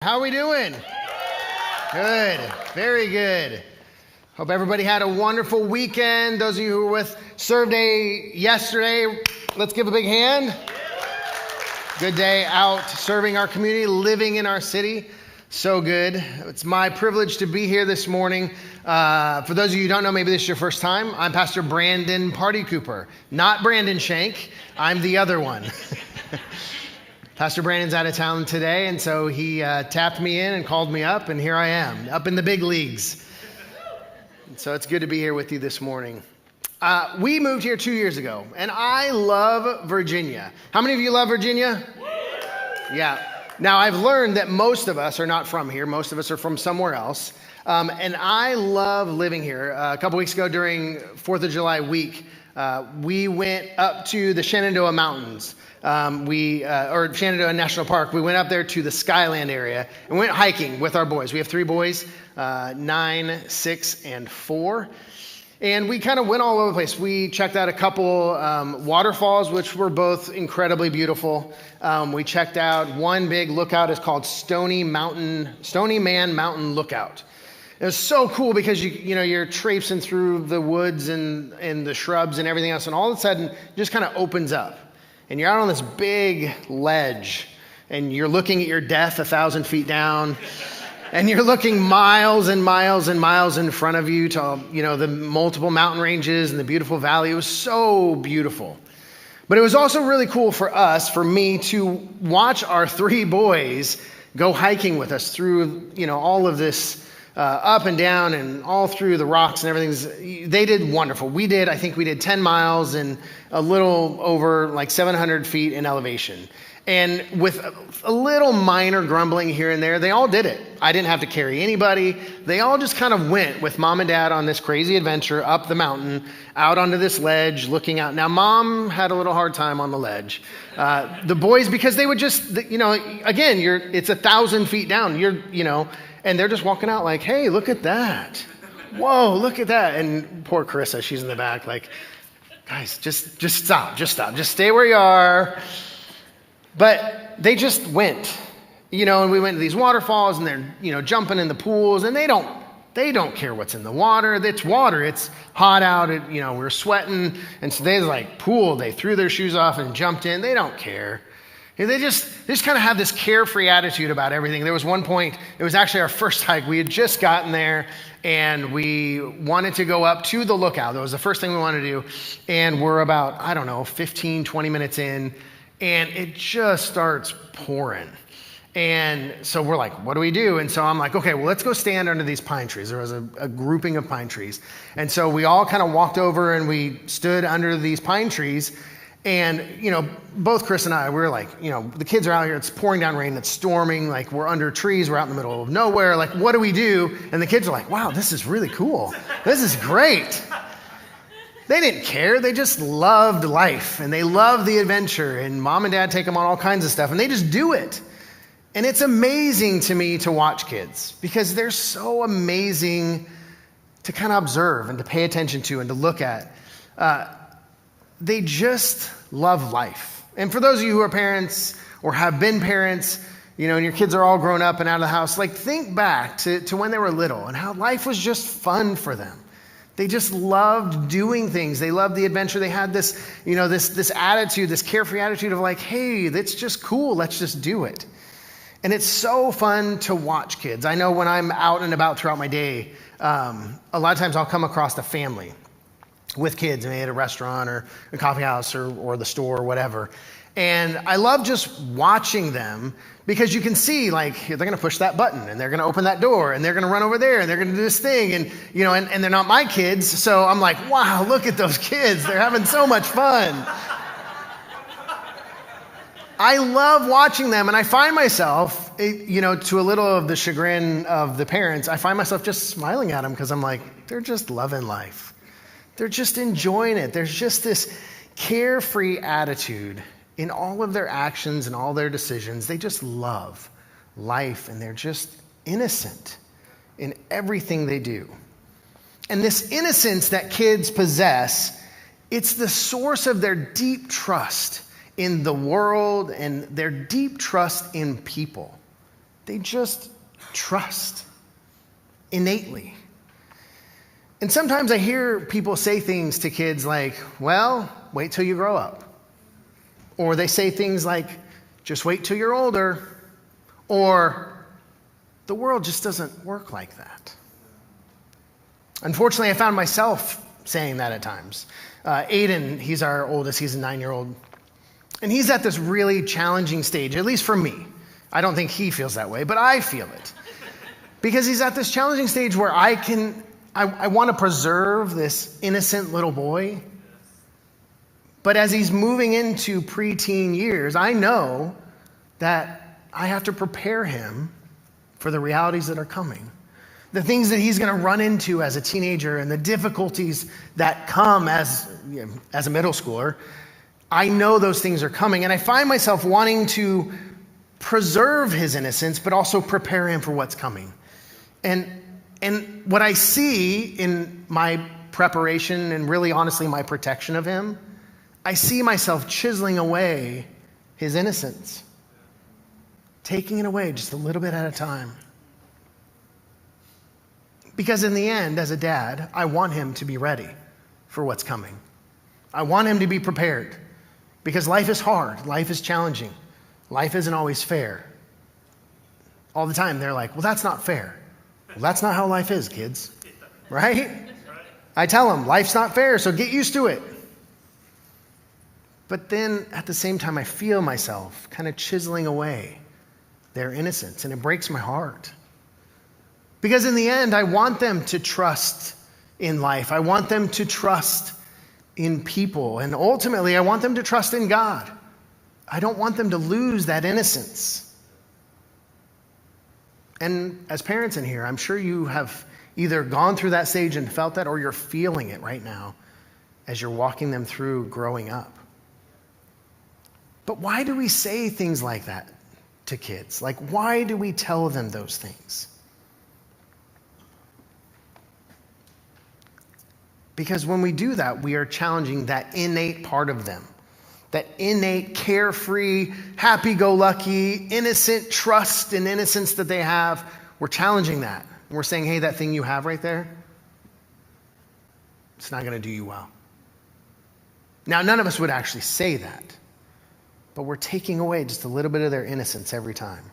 How are we doing? Good, very good. Hope everybody had a wonderful weekend. Those of you who were with Serve Day yesterday, let's give a big hand. Good day out serving our community, living in our city. So good. It's my privilege to be here this morning. For those of you who don't know, maybe this is your first time, I'm Pastor Brandon Pardekooper, not Brandon Shank. I'm the other one. Pastor Brandon's out of town today, and so he tapped me in and called me up, and here I am, up in the big leagues. And so it's good to be here with you this morning. We moved here 2 years ago, and I love Virginia. How many of you love Virginia? Yeah. Now, I've learned that most of us are not from here. Most of us are from somewhere else. And I love living here. A couple weeks ago during 4th of July week, we went up to the Shenandoah Mountains. Or Shenandoah National Park. We went up there to the Skyland area and went hiking with our boys. We have 3 boys, 9, 6, and 4. And we kind of went all over the place. We checked out a couple waterfalls, which were both incredibly beautiful. We checked out one big lookout. It's called Stony Man Mountain Lookout. It was so cool because you're traipsing through the woods and the shrubs and everything else, and all of a sudden it just kind of opens up. And you're out on this big ledge, and you're looking at your death 1,000 feet down, and you're looking miles and miles and miles in front of you to, the multiple mountain ranges and the beautiful valley. It was so beautiful. But it was also really cool for me, to watch our 3 boys go hiking with us through, all of this up and down and all through the rocks and everything. They did wonderful. I think we did 10 miles and a little over like 700 feet in elevation. And with a little minor grumbling here and there, they all did it. I didn't have to carry anybody. They all just kind of went with mom and dad on this crazy adventure up the mountain, out onto this ledge, looking out. Now, mom had a little hard time on the ledge. The boys, because they would just, again, it's 1,000 feet down. And they're just walking out like, hey, look at that. Whoa, look at that. And poor Carissa, she's in the back like, guys, just stop. Just stay where you are. But they just went, and we went to these waterfalls, and they're, jumping in the pools, and they don't care what's in the water. It's water. It's hot out. We're sweating. And so they pool. They threw their shoes off and jumped in. They don't care. They just kind of have this carefree attitude about everything. There was one point, it was actually our first hike. We had just gotten there, and we wanted to go up to the lookout. That was the first thing we wanted to do. And we're about, 15, 20 minutes in, and it just starts pouring. And so we're like, what do we do? And so I'm like, okay, well, let's go stand under these pine trees. There was a grouping of pine trees. And so we all kind of walked over, and we stood under these pine trees. And, both Chris and I, we were like, the kids are out here, it's pouring down rain, it's storming, like we're under trees, we're out in the middle of nowhere, like what do we do? And the kids are like, wow, this is really cool. This is great. They didn't care, they just loved life, and they loved the adventure, and mom and dad take them on all kinds of stuff, and they just do it. And it's amazing to me to watch kids, because they're so amazing to kind of observe and to pay attention to and to look at. They just love life. And for those of you who are parents or have been parents, and your kids are all grown up and out of the house, think back to when they were little and how life was just fun for them. They just loved doing things. They loved the adventure. They had this, this attitude, this carefree attitude of like, hey, that's just cool. Let's just do it. And it's so fun to watch kids. I know when I'm out and about throughout my day, a lot of times I'll come across a family with kids, maybe at a restaurant or a coffee house or the store or whatever. And I love just watching them, because you can see they're going to push that button, and they're going to open that door, and they're going to run over there, and they're going to do this thing. And, and they're not my kids. So I'm like, wow, look at those kids. They're having so much fun. I love watching them, and I find myself, to a little of the chagrin of the parents, I find myself just smiling at them, because I'm like, they're just loving life. They're just enjoying it. There's just this carefree attitude in all of their actions and all their decisions. They just love life, and they're just innocent in everything they do. And this innocence that kids possess, it's the source of their deep trust in the world and their deep trust in people. they just trust innately. And sometimes I hear people say things to kids like, well, wait till you grow up. Or they say things like, just wait till you're older. Or the world just doesn't work like that. Unfortunately, I found myself saying that at times. Aiden, he's our oldest, he's a 9-year-old. And he's at this really challenging stage, at least for me. I don't think he feels that way, but I feel it. Because he's at this challenging stage where I want to preserve this innocent little boy. But as he's moving into preteen years, I know that I have to prepare him for the realities that are coming. The things that he's going to run into as a teenager and the difficulties that come as a middle schooler. I know those things are coming, and I find myself wanting to preserve his innocence, but also prepare him for what's coming. And what I see in my preparation and really honestly my protection of him, I see myself chiseling away his innocence, taking it away just a little bit at a time. Because in the end, as a dad, I want him to be ready for what's coming. I want him to be prepared because life is hard, life is challenging, life isn't always fair. All the time they're like, well, that's not fair. Well, that's not how life is, kids, right? I tell them, life's not fair, so get used to it. But then at the same time, I feel myself kind of chiseling away their innocence, and it breaks my heart. Because in the end, I want them to trust in life. I want them to trust in people. And ultimately, I want them to trust in God. I don't want them to lose that innocence. And as parents in here, I'm sure you have either gone through that stage and felt that, or you're feeling it right now as you're walking them through growing up. But why do we say things like that to kids? Like, why do we tell them those things? Because when we do that, we are challenging that innate part of them. That innate, carefree, happy-go-lucky, innocent trust and innocence that they have. We're challenging that. And we're saying, hey, that thing you have right there, it's not going to do you well. Now, none of us would actually say that. But we're taking away just a little bit of their innocence every time.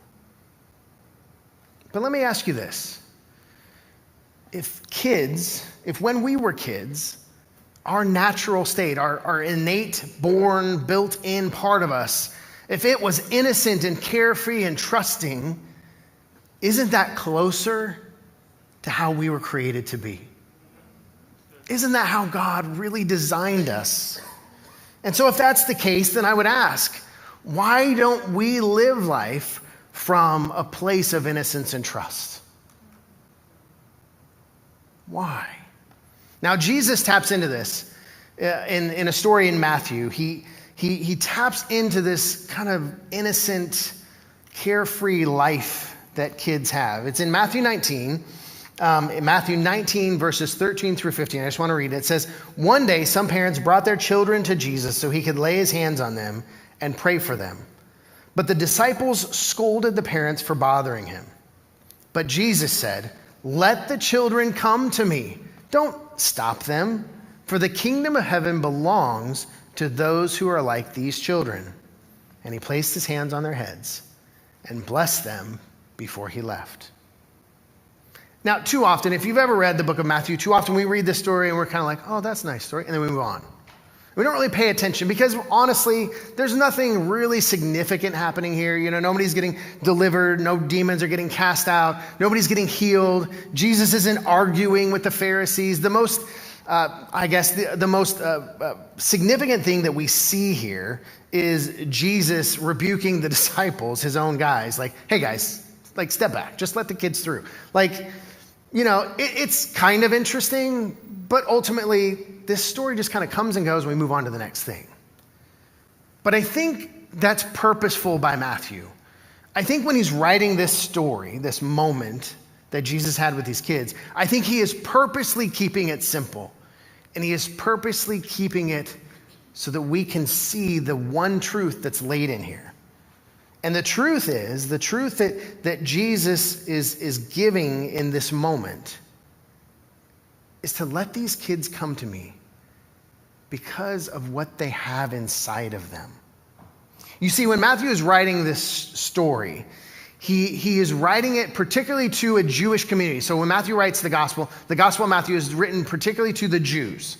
But let me ask you this. If when we were kids, our natural state, our innate, born, built-in part of us, if it was innocent and carefree and trusting, isn't that closer to how we were created to be? Isn't that how God really designed us? And so if that's the case, then I would ask, why don't we live life from a place of innocence and trust? Why? Now, Jesus taps into this in a story in Matthew. He taps into this kind of innocent, carefree life that kids have. It's in Matthew 19. Matthew 19, verses 13 through 15. I just want to read it. It says, one day some parents brought their children to Jesus so he could lay his hands on them and pray for them. But the disciples scolded the parents for bothering him. But Jesus said, let the children come to me. Don't stop them, for the kingdom of heaven belongs to those who are like these children. And he placed his hands on their heads and blessed them before he left. Now, too often, if you've ever read the book of Matthew, too often we read this story and we're kind of like, oh, that's a nice story, and then we move on. We don't really pay attention because honestly, there's nothing really significant happening here. You know, nobody's getting delivered. No demons are getting cast out. Nobody's getting healed. Jesus isn't arguing with the Pharisees. The most, the most significant thing that we see here is Jesus rebuking the disciples, his own guys. Like, hey guys, like step back. Just let the kids through. Like, you know, it's kind of interesting, but ultimately, this story just kind of comes and goes and we move on to the next thing. But I think that's purposeful by Matthew. I think when he's writing this story, this moment that Jesus had with these kids, I think he is purposely keeping it simple. And he is purposely keeping it so that we can see the one truth that's laid in here. And the truth that Jesus is giving in this moment is to let these kids come to me because of what they have inside of them. You see, when Matthew is writing this story, he is writing it particularly to a Jewish community. So when Matthew writes the Gospel of Matthew is written particularly to the Jews.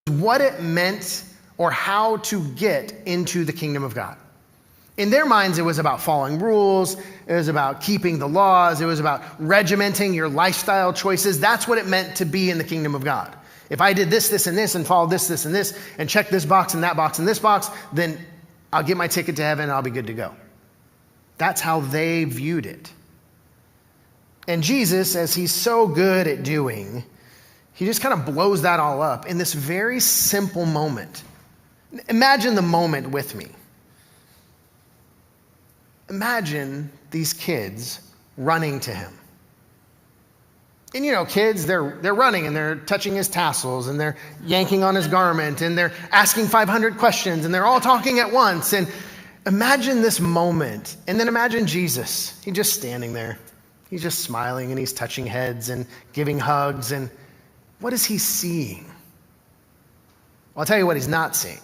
What it meant or how to get into the kingdom of God. In their minds, it was about following rules. It was about keeping the laws. It was about regimenting your lifestyle choices. That's what it meant to be in the kingdom of God. If I did this, this, and this, and followed this, this, and this, and checked this box and that box and this box, then I'll get my ticket to heaven and I'll be good to go. That's how they viewed it. And Jesus, as he's so good at doing, he just kind of blows that all up in this very simple moment. Imagine the moment with me. Imagine these kids running to him. And you know, kids, they're running and they're touching his tassels and they're yanking on his garment and they're asking 500 questions and they're all talking at once. And imagine this moment. And then imagine Jesus. He's just standing there. He's just smiling and he's touching heads and giving hugs. And what is he seeing? Well, I'll tell you what he's not seeing.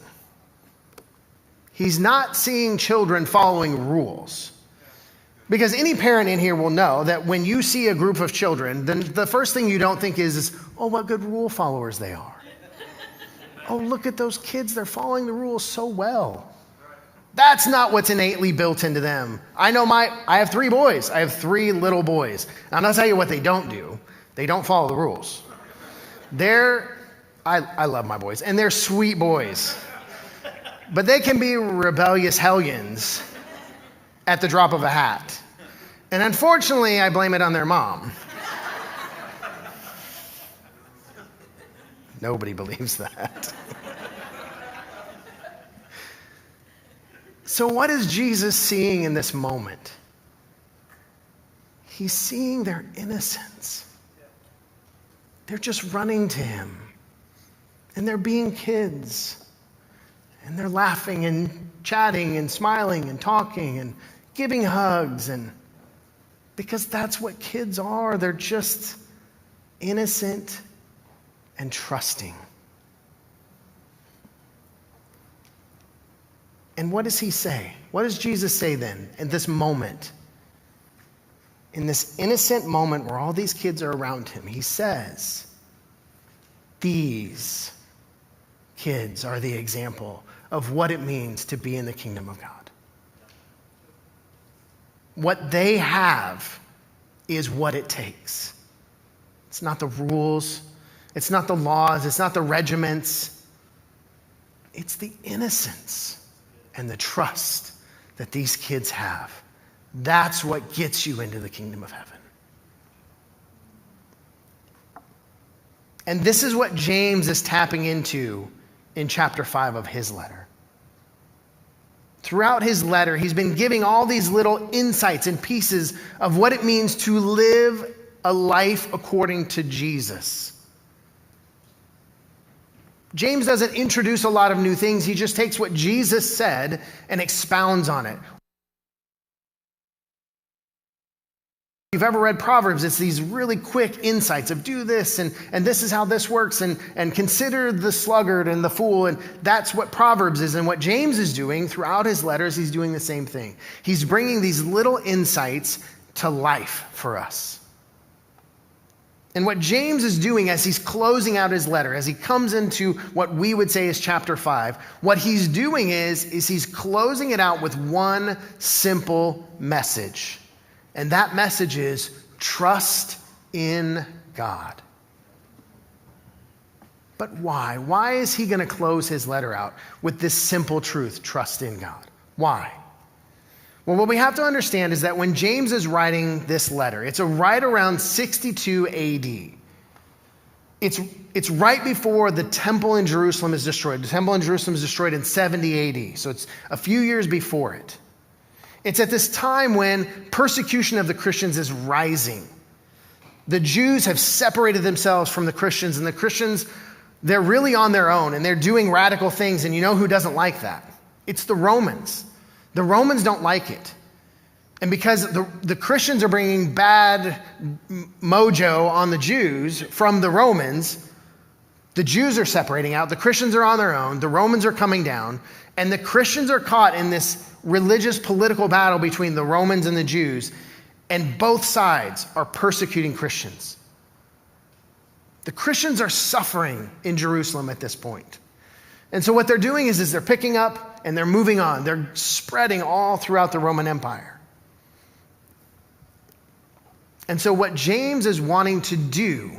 He's not seeing children following rules. Because any parent in here will know that when you see a group of children, then the first thing you don't think is, oh, what good rule followers they are. Oh, look at those kids. They're following the rules so well. That's not what's innately built into them. I have 3 boys. I have 3 little boys. And I'll tell you what they don't do. They don't follow the rules. I love my boys, and they're sweet boys. But they can be rebellious hellions at the drop of a hat. And unfortunately, I blame it on their mom. Nobody believes that. So what is Jesus seeing in this moment? He's seeing their innocence. They're just running to him. And they're being kids. And they're laughing and chatting and smiling and talking and giving hugs. And because that's what kids are. They're just innocent and trusting. And what does he say? What does Jesus say then in this moment? In this innocent moment where all these kids are around him, he says, these kids are the example of what it means to be in the kingdom of God. What they have is what it takes. It's not the rules. It's not the laws. It's not the regiments. It's the innocence and the trust that these kids have. That's what gets you into the kingdom of heaven. And this is what James is tapping into in chapter 5 of his letter. Throughout his letter, he's been giving all these little insights and pieces of what it means to live a life according to Jesus. James doesn't introduce a lot of new things. He just takes what Jesus said and expounds on it. If you've ever read Proverbs, it's these really quick insights of do this and this is how this works and consider the sluggard and the fool. And that's what Proverbs is. And what James is doing throughout his letters, he's doing the same thing. He's bringing these little insights to life for us. And what James is doing as he's closing out his letter, as he comes into what we would say is chapter 5, what he's doing is he's closing it out with one simple message. And that message is trust in God. But why? Why is he going to close his letter out with this simple truth, trust in God? Why? Well, what we have to understand is that when James is writing this letter, it's right around 62 AD. It's right before the temple in Jerusalem is destroyed. The temple in Jerusalem is destroyed in 70 AD, so it's a few years before it. It's at this time when persecution of the Christians is rising. The Jews have separated themselves from the Christians, and the Christians They're really on their own, and they're doing radical things, and you know who doesn't like that? It's the Romans. The Romans don't like it. And because the Christians are bringing bad mojo on the Jews from the Romans, the Jews are separating out, the Christians are on their own, the Romans are coming down, and the Christians are caught in this religious political battle between the Romans and the Jews, and both sides are persecuting Christians. The Christians are suffering in Jerusalem at this point. And so what they're doing is they're picking up and they're moving on. They're spreading all throughout the Roman Empire. And so what James is wanting to do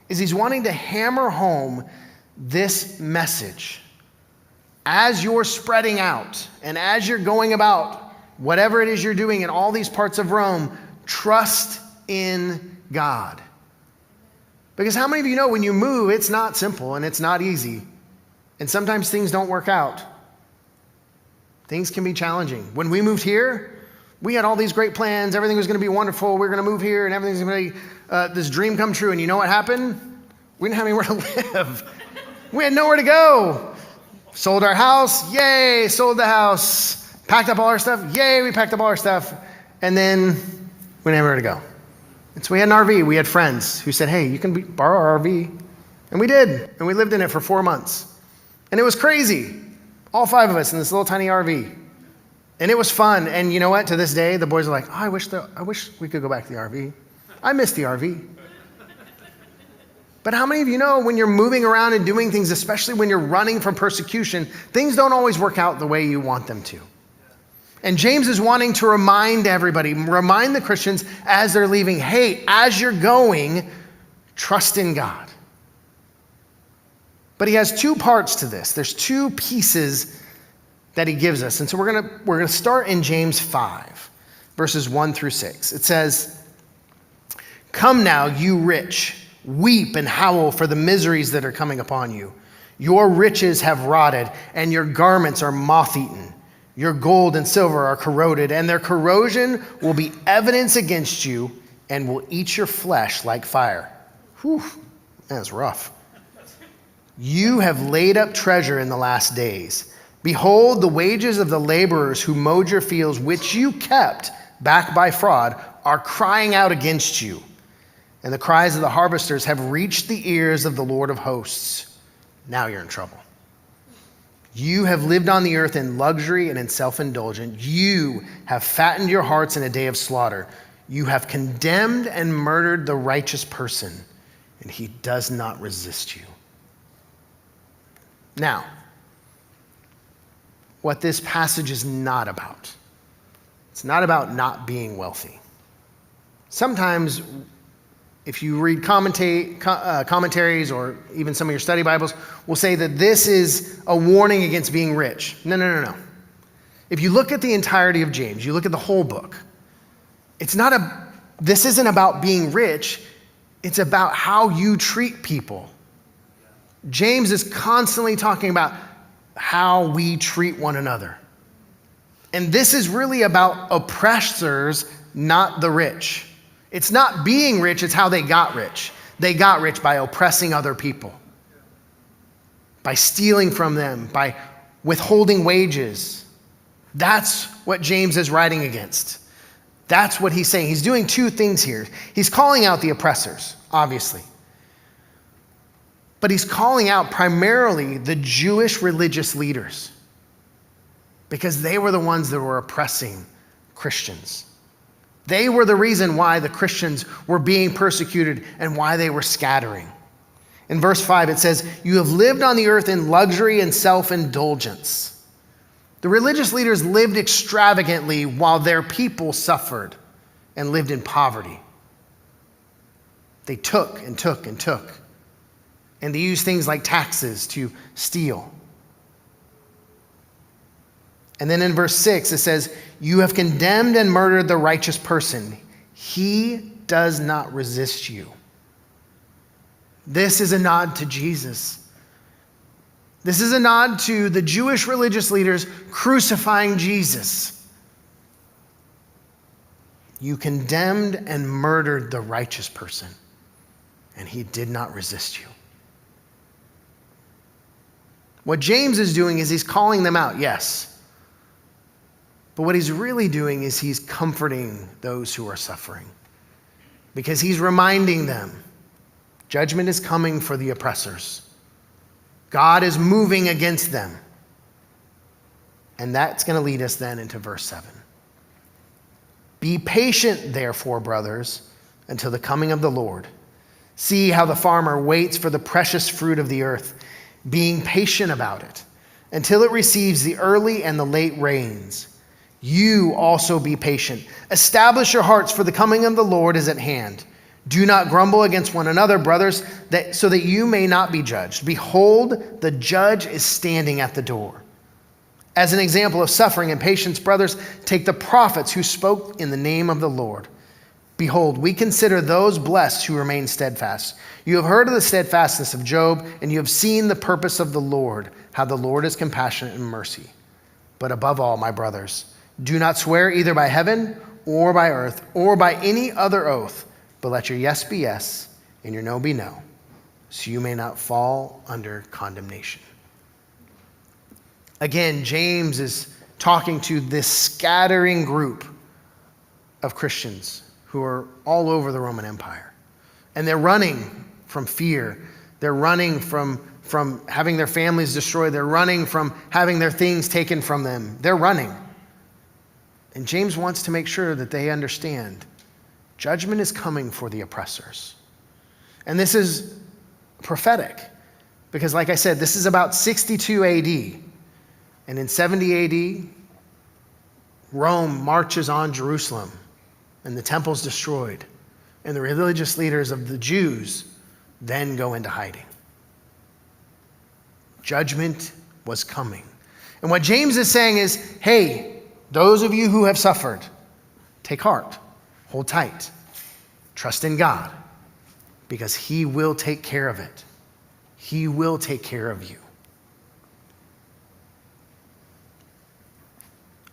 is he's wanting to hammer home this message. As you're spreading out and as you're going about whatever it is you're doing in all these parts of Rome, trust in God. Because how many of you know when you move, it's not simple and it's not easy. And sometimes things don't work out. Things can be challenging. When we moved here, we had all these great plans. Everything was going to be wonderful. We were going to move here and everything's going to be this dream come true. And you know what happened? We didn't have anywhere to live. We had nowhere to go. Sold our house. Yay, sold the house. Packed up all our stuff. Yay, we packed up all our stuff. And then we didn't have anywhere to go. And so we had an RV. We had friends who said, hey, you can borrow our RV. And we did. And we lived in it for 4 months. And it was crazy. All 5 of us in this little tiny RV. And it was fun. And you know what? To this day, the boys are like, oh, I wish we could go back to the RV. I miss the RV. But how many of you know when you're moving around and doing things, especially when you're running from persecution, things don't always work out the way you want them to? And James is wanting to remind everybody, remind the Christians as they're leaving, hey, as you're going, trust in God. But he has 2 parts to this. There's 2 pieces that he gives us. And so we're going to start in James 5, verses 1 through 6. It says, come now, you rich, weep and howl for the miseries that are coming upon you. Your riches have rotted, and your garments are moth-eaten. Your gold and silver are corroded, and their corrosion will be evidence against you and will eat your flesh like fire. Whew, that's rough. You have laid up treasure in the last days. Behold, the wages of the laborers who mowed your fields, which you kept back by fraud, are crying out against you. And the cries of the harvesters have reached the ears of the Lord of hosts. Now you're in trouble. You have lived on the earth in luxury and in self-indulgence. You have fattened your hearts in a day of slaughter. You have condemned and murdered the righteous person, and he does not resist you. Now, what this passage is not about. It's not about not being wealthy. Sometimes, if you read commentaries or even some of your study Bibles, will say that this is a warning against being rich. No. If you look at the entirety of James, you look at the whole book, this isn't about being rich, it's about how you treat people. James is constantly talking about how we treat one another. And this is really about oppressors, not the rich. It's not being rich, it's how they got rich. They got rich by oppressing other people, by stealing from them, by withholding wages. That's what James is writing against. That's what he's saying. He's doing 2 things here. He's calling out the oppressors, obviously. But he's calling out primarily the Jewish religious leaders because they were the ones that were oppressing Christians. They were the reason why the Christians were being persecuted and why they were scattering. In verse 5, it says, you have lived on the earth in luxury and self-indulgence. The religious leaders lived extravagantly while their people suffered and lived in poverty. They took and took and took. And they used things like taxes to steal. And then in verse 6, it says, you have condemned and murdered the righteous person. He does not resist you. This is a nod to Jesus. This is a nod to the Jewish religious leaders crucifying Jesus. You condemned and murdered the righteous person, and he did not resist you. What James is doing is he's calling them out, yes. But what he's really doing is he's comforting those who are suffering. Because he's reminding them, judgment is coming for the oppressors. God is moving against them. And that's going to lead us then into verse 7. Be patient, therefore, brothers, until the coming of the Lord. See how the farmer waits for the precious fruit of the earth, being patient about it, until it receives the early and the late rains. You also be patient. Establish your hearts, for the coming of the Lord is at hand. Do not grumble against one another, brothers, so that you may not be judged. Behold, the judge is standing at the door. As an example of suffering and patience, brothers, take the prophets who spoke in the name of the Lord. Behold, we consider those blessed who remain steadfast. You have heard of the steadfastness of Job, and you have seen the purpose of the Lord, how the Lord is compassionate and mercy. But above all, my brothers, do not swear either by heaven or by earth or by any other oath, but let your yes be yes and your no be no, so you may not fall under condemnation. Again, James is talking to this scattering group of Christians who are all over the Roman Empire. And they're running from fear. They're running from having their families destroyed. They're running from having their things taken from them. They're running. And James wants to make sure that they understand judgment is coming for the oppressors. And this is prophetic because, like I said, this is about 62 AD. And in 70 AD, Rome marches on Jerusalem and the temple's destroyed. And the religious leaders of the Jews then go into hiding. Judgment was coming. And what James is saying is, hey, those of you who have suffered, take heart, hold tight, trust in God, because he will take care of it. He will take care of you.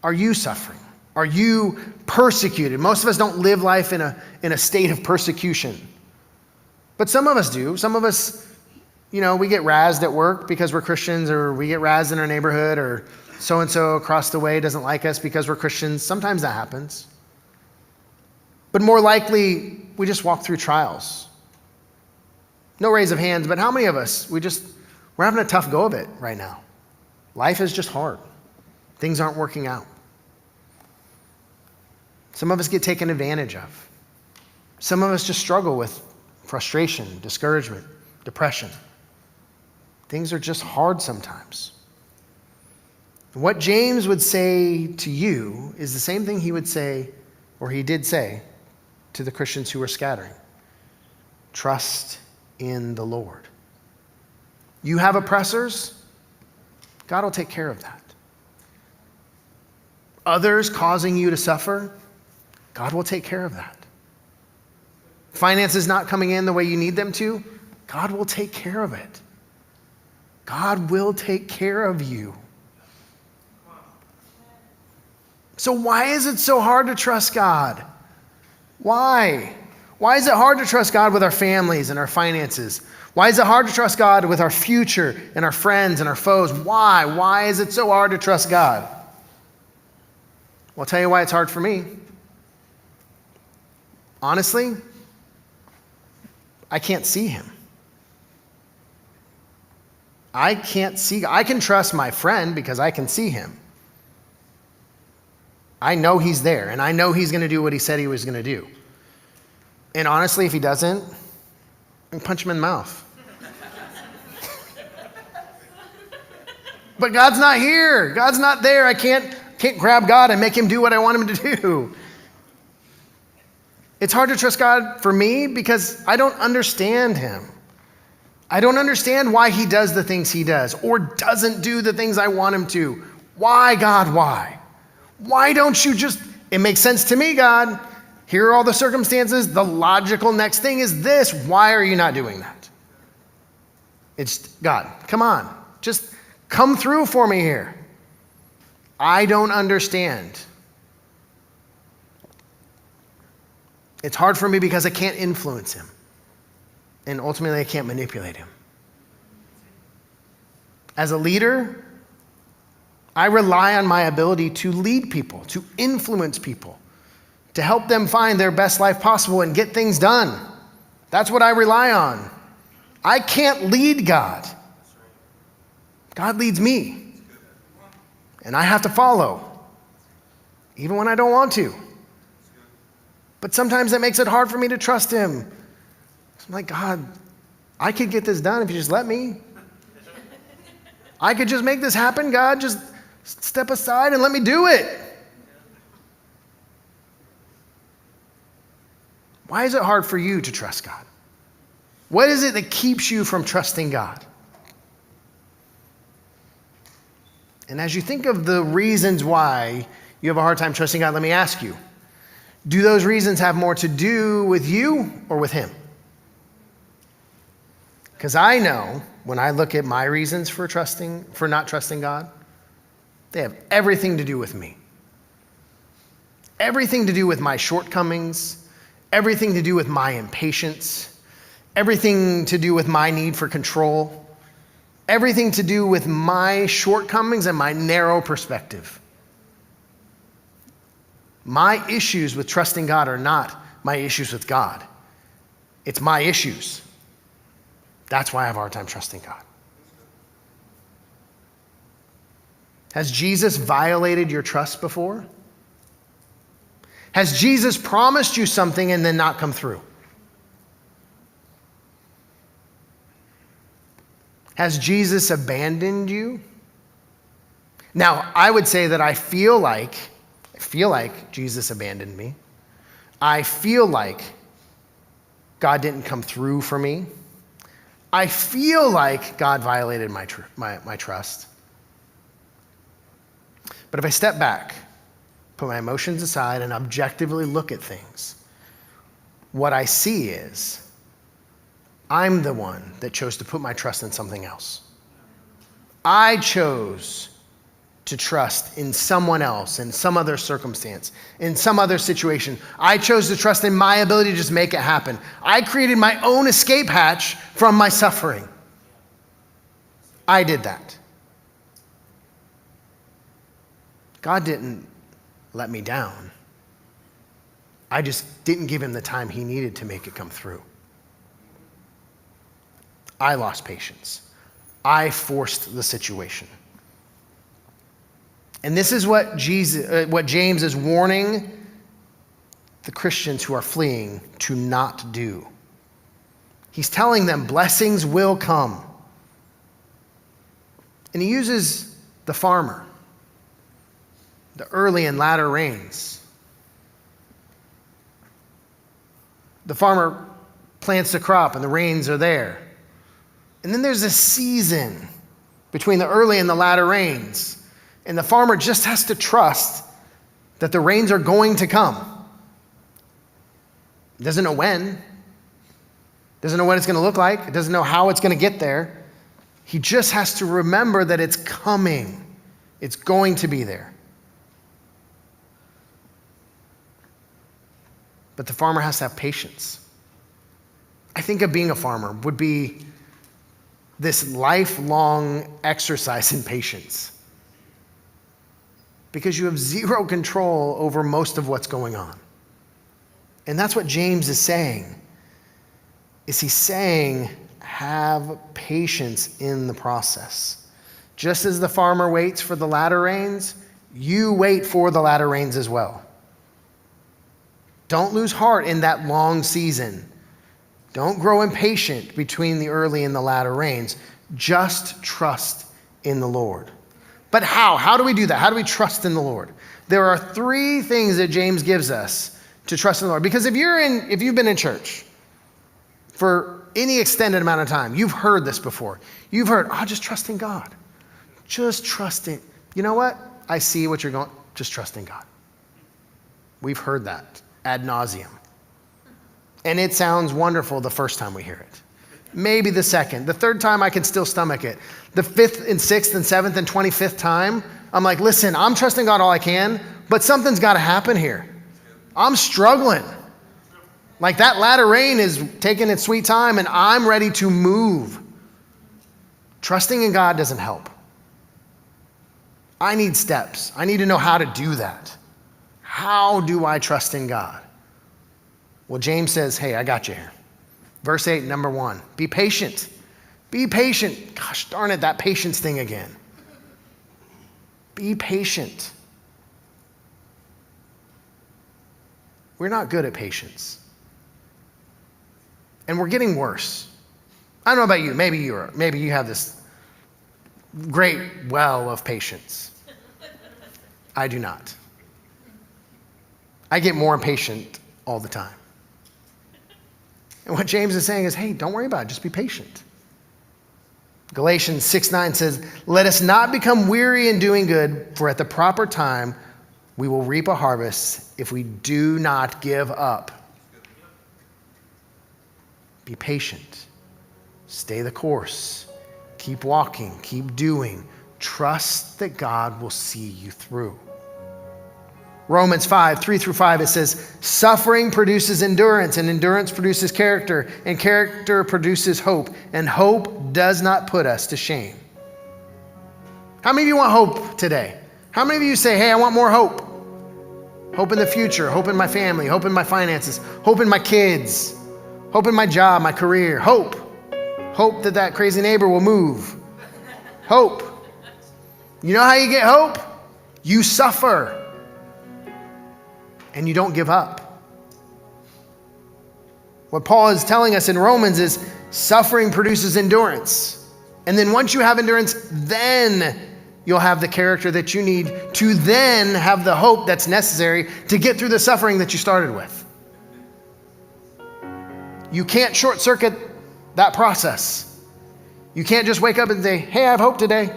Are you suffering? Are you persecuted? Most of us don't live life in a state of persecution. But some of us do. Some of us, we get razzed at work because we're Christians, or we get razzed in our neighborhood, or so-and-so across the way doesn't like us because we're Christians. Sometimes that happens. But more likely, we just walk through trials. No raise of hands, but how many of us, we're having a tough go of it right now. Life is just hard. Things aren't working out. Some of us get taken advantage of. Some of us just struggle with frustration, discouragement, depression. Things are just hard sometimes. What James would say to you is the same thing he would say, or he did say, to the Christians who were scattering. Trust in the Lord. You have oppressors, God will take care of that. Others causing you to suffer, God will take care of that. Finances not coming in the way you need them to, God will take care of it. God will take care of you. So why is it so hard to trust God? Why? Why is it hard to trust God with our families and our finances? Why is it hard to trust God with our future and our friends and our foes? Why? Why is it so hard to trust God? Well, I'll tell you why it's hard for me. Honestly, I can't see him. I can trust my friend because I can see him. I know he's there, and I know he's going to do what he said he was going to do. And honestly, if he doesn't, I can punch him in the mouth. But God's not here. God's not there. I can't grab God and make him do what I want him to do. It's hard to trust God for me because I don't understand him. I don't understand why he does the things he does or doesn't do the things I want him to. Why, God, why? Why don't you just, it makes sense to me, God. Here are all the circumstances. The logical next thing is this. Why are you not doing that? It's God, come on. Just come through for me here. I don't understand. It's hard for me because I can't influence him. And ultimately, I can't manipulate him. As a leader, I rely on my ability to lead people, to influence people, to help them find their best life possible and get things done. That's what I rely on. I can't lead God. God leads me. And I have to follow, even when I don't want to. But sometimes that makes it hard for me to trust him. I'm like, God, I could get this done if you just let me. I could just make this happen, God. Just step aside and let me do it. Why is it hard for you to trust God? What is it that keeps you from trusting God? And as you think of the reasons why you have a hard time trusting God, let me ask you, do those reasons have more to do with you or with him? Because I know when I look at my reasons for not trusting God, they have everything to do with me. Everything to do with my shortcomings, everything to do with my impatience, everything to do with my need for control, everything to do with my shortcomings and my narrow perspective. My issues with trusting God are not my issues with God. It's my issues. That's why I have a hard time trusting God. Has Jesus violated your trust before? Has Jesus promised you something and then not come through? Has Jesus abandoned you? Now, I would say that I feel like Jesus abandoned me. I feel like God didn't come through for me. I feel like God violated my trust. But if I step back, put my emotions aside, and objectively look at things, what I see is I'm the one that chose to put my trust in something else. I chose to trust in someone else, in some other circumstance, in some other situation. I chose to trust in my ability to just make it happen. I created my own escape hatch from my suffering. I did that. God didn't let me down. I just didn't give him the time he needed to make it come through. I lost patience. I forced the situation. And this is what James is warning the Christians who are fleeing to not do. He's telling them blessings will come. And he uses the farmer, the early and latter rains. The farmer plants the crop and the rains are there. And then there's a season between the early and the latter rains. And the farmer just has to trust that the rains are going to come. He doesn't know when. Doesn't know what it's going to look like. It doesn't know how it's going to get there. He just has to remember that it's coming. It's going to be there. But the farmer has to have patience. I think of being a farmer would be this lifelong exercise in patience. Because you have zero control over most of what's going on. And that's what James is saying. He's saying, have patience in the process. Just as the farmer waits for the latter rains, you wait for the latter rains as well. Don't lose heart in that long season. Don't grow impatient between the early and the latter rains. Just trust in the Lord. But how? How do we do that? How do we trust in the Lord? There are three things that James gives us to trust in the Lord. Because if you've been in church for any extended amount of time, you've heard this before. You've heard, just trust in God. Just trust in. You know what? I see what you're going, just trust in God. We've heard that ad nauseum. And it sounds wonderful the first time we hear it. Maybe the second. The third time I can still stomach it. The fifth and sixth and seventh and 25th time, I'm like, listen, I'm trusting God all I can, but something's got to happen here. I'm struggling. Like that latter rain is taking its sweet time and I'm ready to move. Trusting in God doesn't help. I need steps. I need to know how to do that. How do I trust in God? Well, James says, hey, I got you here. Verse 8, number 1, be patient. Be patient. Gosh darn it, that patience thing again. Be patient. We're not good at patience. And we're getting worse. I don't know about you. Maybe you have this great well of patience. I do not. I get more impatient all the time. And what James is saying is, hey, don't worry about it. Just be patient. Galatians 6:9 says, let us not become weary in doing good, for at the proper time we will reap a harvest if we do not give up. Be patient. Stay the course. Keep walking. Keep doing. Trust that God will see you through. Romans 5:3-5, it says, suffering produces endurance, and endurance produces character, and character produces hope, and hope does not put us to shame. How many of you want hope today? How many of you say, hey, I want more hope? Hope in the future, hope in my family, hope in my finances, hope in my kids, hope in my job, my career, hope. Hope that that crazy neighbor will move. Hope. You know how you get hope? You suffer. And you don't give up. What Paul is telling us in Romans is suffering produces endurance. And then once you have endurance, then you'll have the character that you need to then have the hope that's necessary to get through the suffering that you started with. You can't short circuit that process. You can't just wake up and say, hey, I have hope today.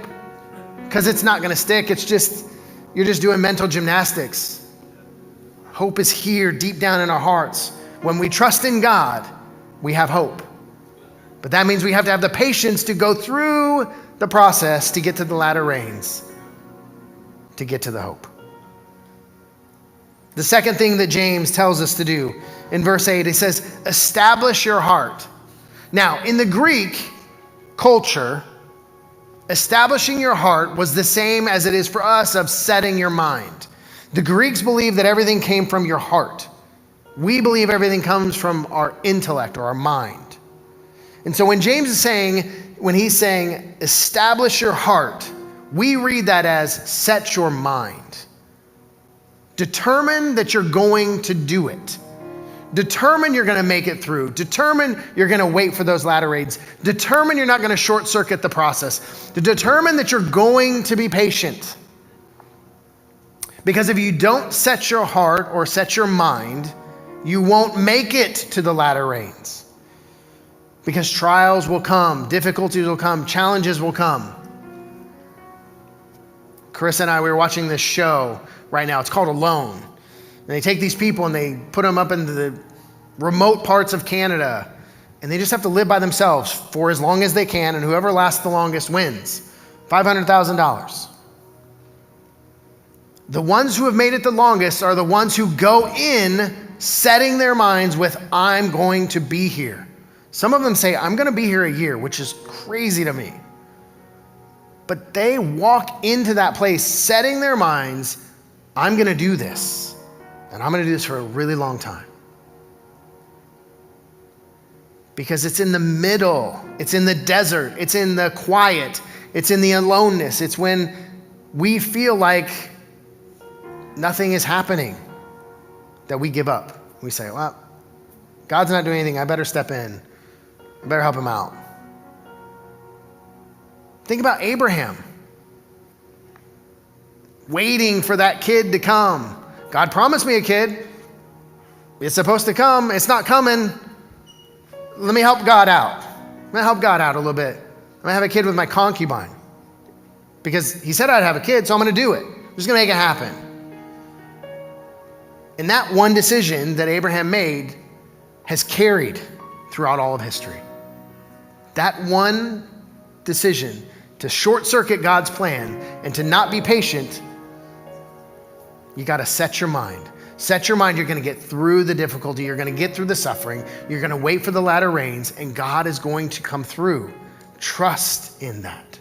Because it's not going to stick. You're just doing mental gymnastics. Hope is here deep down in our hearts. When we trust in God, we have hope. But that means we have to have the patience to go through the process to get to the latter rains, to get to the hope. The second thing that James tells us to do in verse 8, he says, establish your heart. Now, in the Greek culture, establishing your heart was the same as it is for us of setting your mind. The Greeks believed that everything came from your heart. We believe everything comes from our intellect or our mind. And so when James is saying, when he's saying, establish your heart, we read that as set your mind. Determine that you're going to do it. Determine you're going to make it through. Determine you're going to wait for those latter rains. Determine you're not going to short circuit the process. Determine that you're going to be patient. Because if you don't set your heart or set your mind, you won't make it to the latter rains. Because trials will come, difficulties will come, challenges will come. Chris and I, we were watching this show right now. It's called Alone. And they take these people and they put them up into the remote parts of Canada. And they just have to live by themselves for as long as they can. And whoever lasts the longest wins. $500,000. The ones who have made it the longest are the ones who go in setting their minds with, I'm going to be here. Some of them say, I'm going to be here a year, which is crazy to me. But they walk into that place setting their minds, I'm going to do this. And I'm going to do this for a really long time. Because it's in the middle. It's in the desert. It's in the quiet. It's in the aloneness. It's when we feel like nothing is happening that we give up. We say, well, God's not doing anything. I better step in. I better help him out. Think about Abraham. Waiting for that kid to come. God promised me a kid. It's supposed to come. It's not coming. Let me help God out. I'm going to help God out a little bit. I'm going to have a kid with my concubine. Because he said I'd have a kid, so I'm going to do it. I'm just going to make it happen. And that one decision that Abraham made has carried throughout all of history. That one decision to short circuit God's plan and to not be patient, you got to set your mind. Set your mind, you're going to get through the difficulty. You're going to get through the suffering. You're going to wait for the latter rains, and God is going to come through trust in that.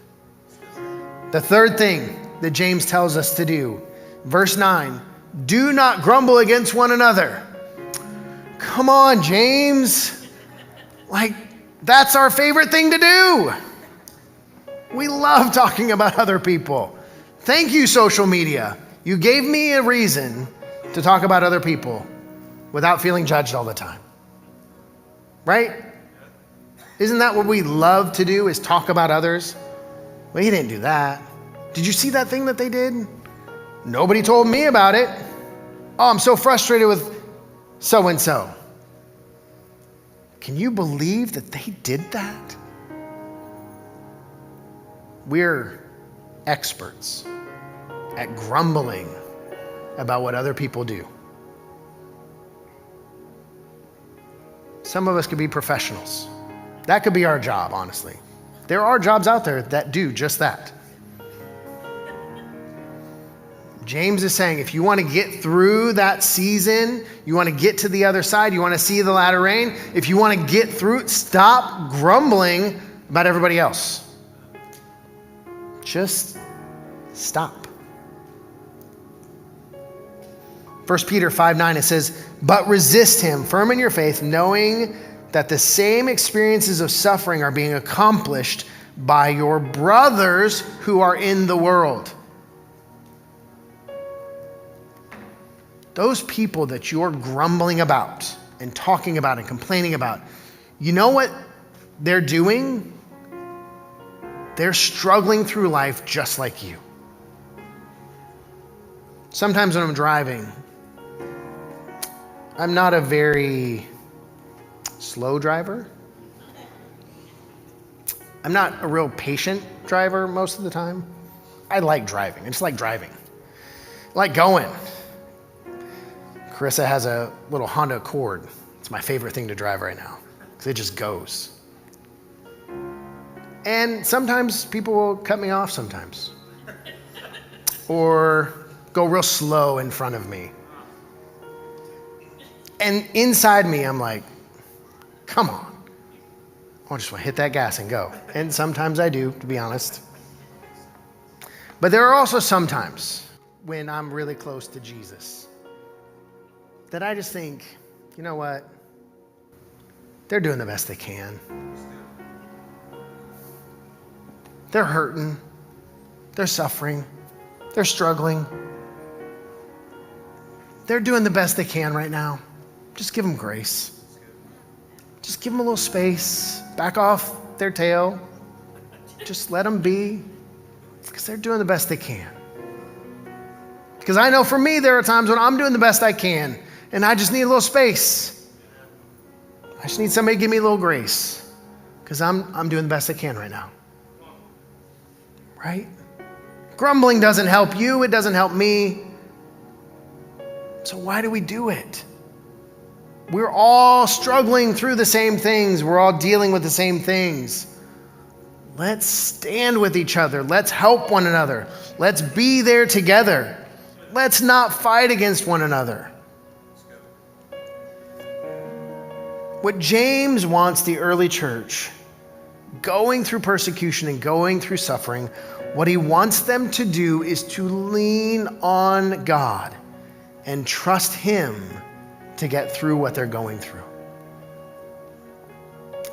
The third thing that James tells us to do, verse 9, do not grumble against one another. Come on, James. That's our favorite thing to do. We love talking about other people. Thank you, social media. You gave me a reason to talk about other people without feeling judged all the time. Right? Isn't that what we love to do, is talk about others? Well, he didn't do that. Did you see that thing that they did? Nobody told me about it. Oh, I'm so frustrated with so-and-so. Can you believe that they did that? We're experts at grumbling about what other people do. Some of us could be professionals. That could be our job, honestly. There are jobs out there that do just that. James is saying, if you want to get through that season, you want to get to the other side, you want to see the latter rain, if you want to get through it, stop grumbling about everybody else. Just stop. 1 Peter 5:9, it says, but resist him, firm in your faith, knowing that the same experiences of suffering are being accomplished by your brothers who are in the world. Those people that you're grumbling about and talking about and complaining about, you know what they're doing? They're struggling through life just like you. Sometimes when I'm driving, I'm not a very slow driver. I'm not a real patient driver most of the time. I like driving. I just like driving. I like going. Carissa has a little Honda Accord. It's my favorite thing to drive right now because it just goes. And sometimes people will cut me off sometimes. Or go real slow in front of me. And inside me, I'm like, come on. I just want to hit that gas and go. And sometimes I do, to be honest. But there are also some times when I'm really close to Jesus that I just think, you know what? They're doing the best they can. They're hurting. They're suffering. They're struggling. They're doing the best they can right now. Just give them grace. Just give them a little space. Back off their tail. Just let them be, because they're doing the best they can. Because I know for me, there are times when I'm doing the best I can, and I just need a little space. I just need somebody to give me a little grace, because I'm doing the best I can right now. Right? Grumbling doesn't help you. It doesn't help me. So why do we do it? We're all struggling through the same things. We're all dealing with the same things. Let's stand with each other. Let's help one another. Let's be there together. Let's not fight against one another. What James wants the early church, going through persecution and going through suffering, what he wants them to do is to lean on God and trust him to get through what they're going through.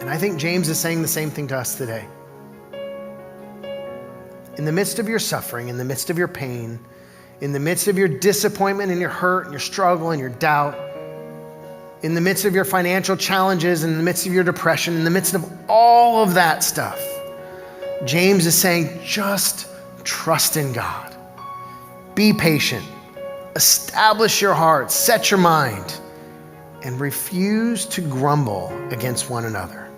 And I think James is saying the same thing to us today. In the midst of your suffering, in the midst of your pain, in the midst of your disappointment and your hurt and your struggle and your doubt, in the midst of your financial challenges, in the midst of your depression, in the midst of all of that stuff, James is saying, just trust in God. Be patient. Establish your heart. Set your mind. And refuse to grumble against one another.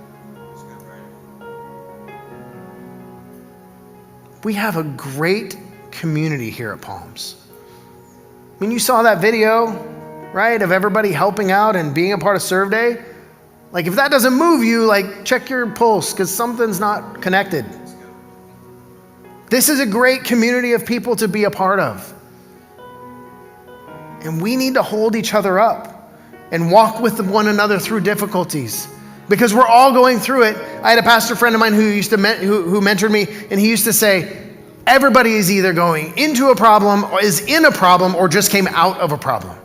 We have a great community here at Palms. I mean, you saw that video, right, of everybody helping out and being a part of Serve Day. Like, if that doesn't move you, like, check your pulse, because something's not connected. This is a great community of people to be a part of. And we need to hold each other up and walk with one another through difficulties because we're all going through it. I had a pastor friend of mine who who mentored me, and he used to say, everybody is either going into a problem or is in a problem or just came out of a problem.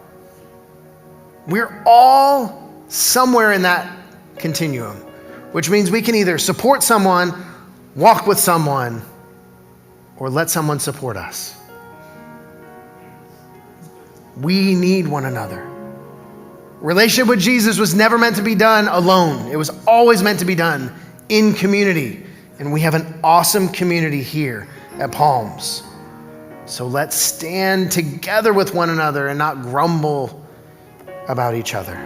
We're all somewhere in that continuum, which means we can either support someone, walk with someone, or let someone support us. We need one another. Relationship with Jesus was never meant to be done alone. It was always meant to be done in community. And we have an awesome community here at Palms. So let's stand together with one another and not grumble about each other.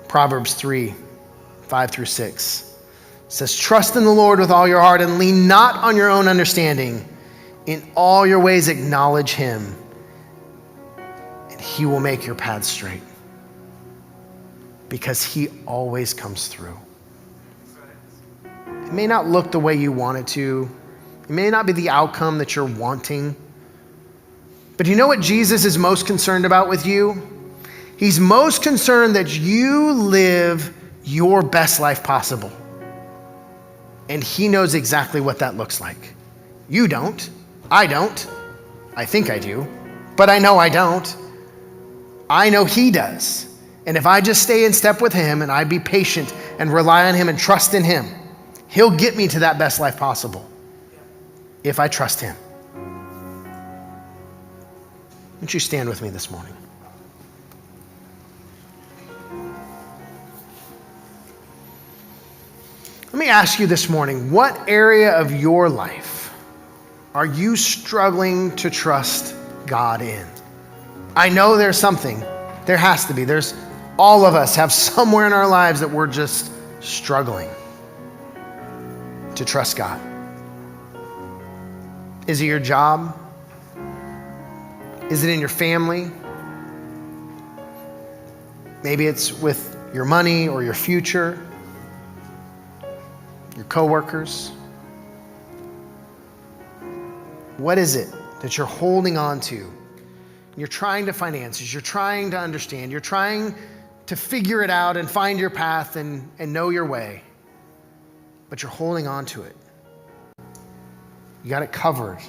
Proverbs 3:5-6 says, trust in the Lord with all your heart and lean not on your own understanding. In all your ways acknowledge him, and he will make your paths straight. Because he always comes through. It may not look the way you want it to. It may not be the outcome that you're wanting. But you know what Jesus is most concerned about with you? He's most concerned that you live your best life possible. And he knows exactly what that looks like. You don't. I don't. I think I do. But I know I don't. I know he does. And if I just stay in step with him and I be patient and rely on him and trust in him, he'll get me to that best life possible if I trust him. Won't you stand with me this morning? Let me ask you this morning, what area of your life are you struggling to trust God in? I know there's something. There has to be. All of us have somewhere in our lives that we're just struggling to trust God. Is it your job? Is it in your family? Maybe it's with your money or your future, your coworkers. What is it that you're holding on to? You're trying to finances, you're trying to understand, you're trying to figure it out and find your path and know your way, but you're holding on to it. You got it covered.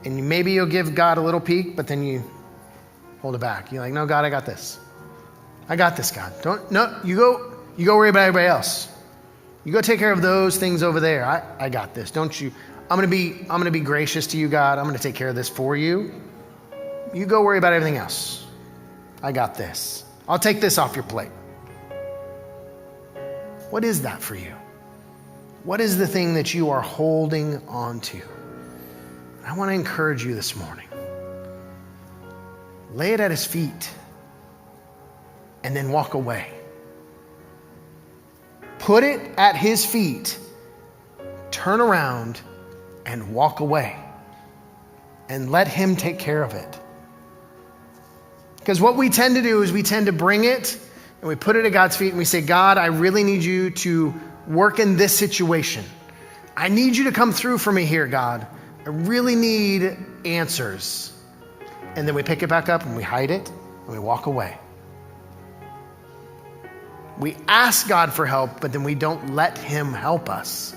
And maybe you'll give God a little peek, but then you hold it back. You're like, no, God, I got this. I got this, God. You go worry about everybody else. You go take care of those things over there. I got this. Don't you? I'm gonna be gracious to you, God. I'm gonna take care of this for you. You go worry about everything else. I got this. I'll take this off your plate. What is that for you? What is the thing that you are holding on to? I want to encourage you this morning. Lay it at his feet and then walk away. Put it at his feet, turn around and walk away and let him take care of it. Because what we tend to do is we tend to bring it and we put it at God's feet and we say, God, I really need you to work in this situation. I need you to come through for me here, God. I really need answers. And then we pick it back up and we hide it and we walk away. We ask God for help, but then we don't let him help us.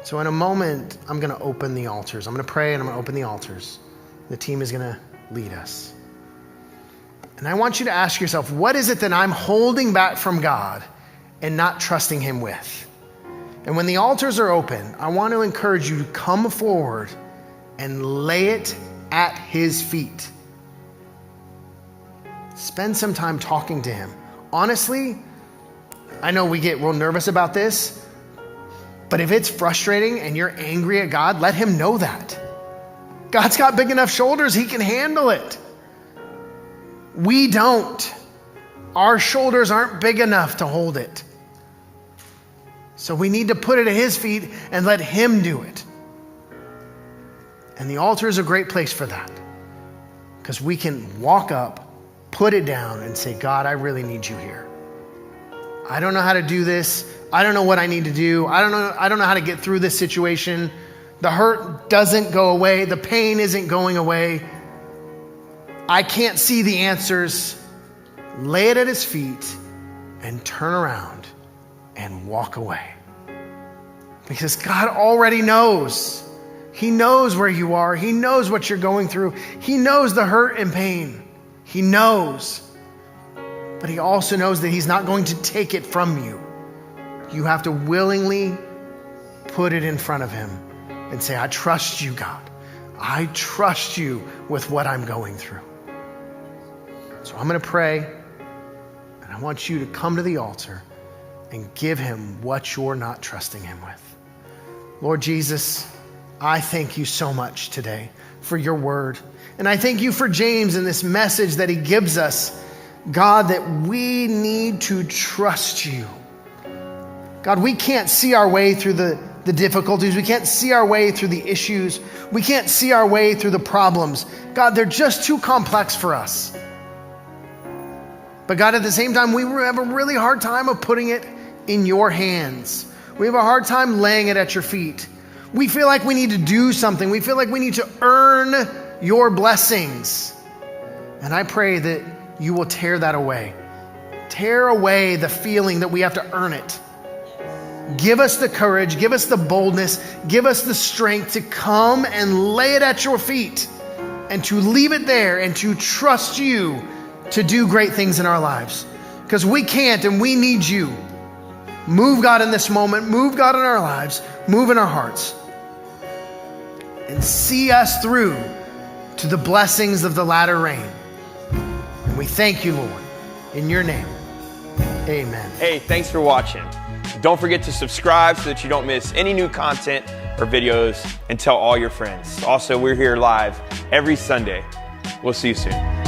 So in a moment, I'm going to open the altars. I'm going to pray and I'm going to open the altars. The team is going to lead us. And I want you to ask yourself, what is it that I'm holding back from God and not trusting him with? And when the altars are open, I want to encourage you to come forward and lay it at his feet. Spend some time talking to him. Honestly, I know we get real nervous about this, but if it's frustrating and you're angry at God, let him know that. God's got big enough shoulders, he can handle it. We don't. Our shoulders aren't big enough to hold it. So we need to put it at his feet and let him do it. And the altar is a great place for that. Because we can walk up, put it down, and say, God, I really need you here. I don't know how to do this. I don't know what I need to do. I don't know how to get through this situation. The hurt doesn't go away. The pain isn't going away. I can't see the answers, lay it at his feet and turn around and walk away. Because God already knows. He knows where you are. He knows what you're going through. He knows the hurt and pain. He knows. But he also knows that he's not going to take it from you. You have to willingly put it in front of him and say, I trust you, God. I trust you with what I'm going through. So I'm going to pray, and I want you to come to the altar and give him what you're not trusting him with. Lord Jesus, I thank you so much today for your word. And I thank you for James and this message that he gives us, God, that we need to trust you. God, we can't see our way through the difficulties. We can't see our way through the issues. We can't see our way through the problems. God, they're just too complex for us. But God, at the same time, we have a really hard time of putting it in your hands. We have a hard time laying it at your feet. We feel like we need to do something. We feel like we need to earn your blessings. And I pray that you will tear that away. Tear away the feeling that we have to earn it. Give us the courage, give us the boldness, give us the strength to come and lay it at your feet and to leave it there and to trust you to do great things in our lives. Because we can't and we need you. Move, God, in this moment. Move, God, in our lives. Move in our hearts. And see us through to the blessings of the latter rain. And we thank you, Lord, in your name. Amen. Hey, thanks for watching. Don't forget to subscribe so that you don't miss any new content or videos, and tell all your friends. Also, we're here live every Sunday. We'll see you soon.